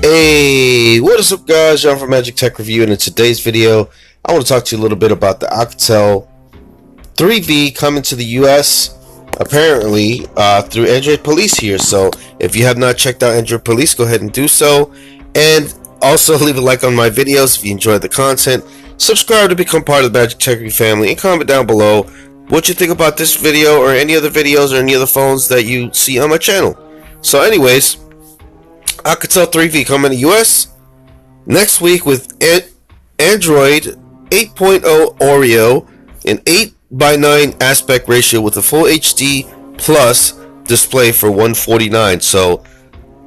Hey, what is up guys, John from Magic Tech Review, and in today's video I want to talk to you a little bit about the Alcatel 3V coming to the US apparently through Android Police here. So if you have not checked out Android Police, go ahead and do so, and also leave a like on my videos if you enjoyed the content. Subscribe to become part of the Magic Tech Review family, and comment down below what you think about this video or any other videos or any other phones that you see on my channel. So anyways, Alcatel 3V coming to US next week with Android 8.0 Oreo, an 8:9 aspect ratio with a full HD plus display for $149. So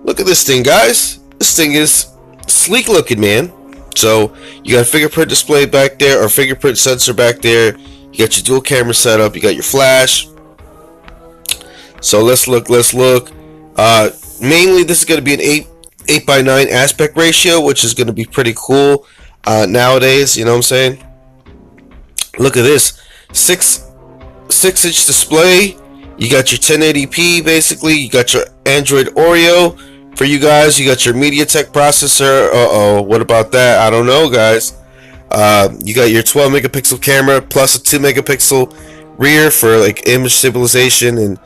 look at this thing, guys. This thing is sleek looking, man. So you got a fingerprint display back there, or fingerprint sensor back there. You got your dual camera setup. You got your flash. So let's look. Mainly this is going to be an 8:9 aspect ratio, which is going to be pretty cool nowadays, you know what I'm saying? Look at this 6-inch display. You got your 1080p basically. You got your Android Oreo for you guys. You got your MediaTek processor. What about that? I don't know, guys. You got your 12 megapixel camera plus a 2 megapixel rear for like image stabilization and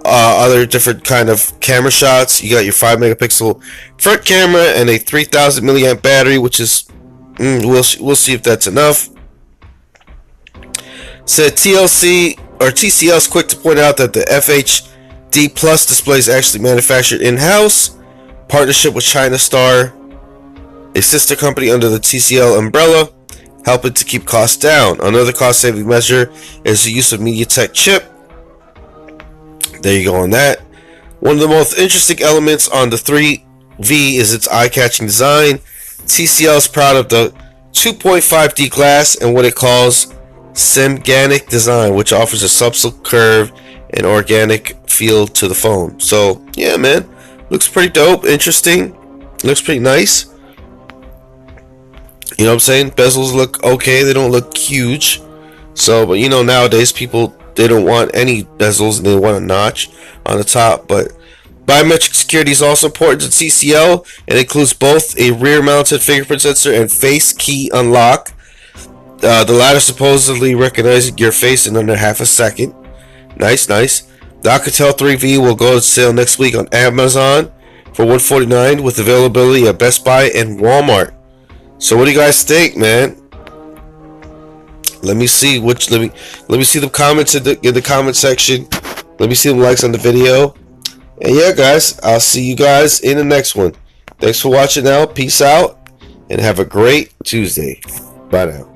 other different kind of camera shots. You got your 5 megapixel front camera and a 3000 milliamp battery, which is we'll see if that's enough. Said TCL is quick to point out that the FHD Plus display is actually manufactured in-house, partnership with China Star, a sister company under the TCL umbrella, helping to keep costs down. Another cost-saving measure is the use of MediaTek chip. There you go on that. One of the most interesting elements on the 3V is its eye-catching design. TCL is proud of the 2.5D glass and what it calls Semganic design, which offers a subtle curve and organic feel to the phone. So yeah, man, looks pretty dope, interesting, looks pretty nice. You know what I'm saying? Bezels look okay, they don't look huge. So, but you know, nowadays people, they don't want any bezels and they want a notch on the top. But biometric security is also important to TCL, and includes both a rear mounted fingerprint sensor and face key unlock. The latter supposedly recognizing your face in under half a second. Nice. The Alcatel 3V will go on sale next week on Amazon for $149 with availability at Best Buy and Walmart. So what do you guys think, man? Let me see the comments in the comment section. Let me see the likes on the video. And yeah, guys, I'll see you guys in the next one. Thanks for watching now. Peace out and have a great Tuesday. Bye now.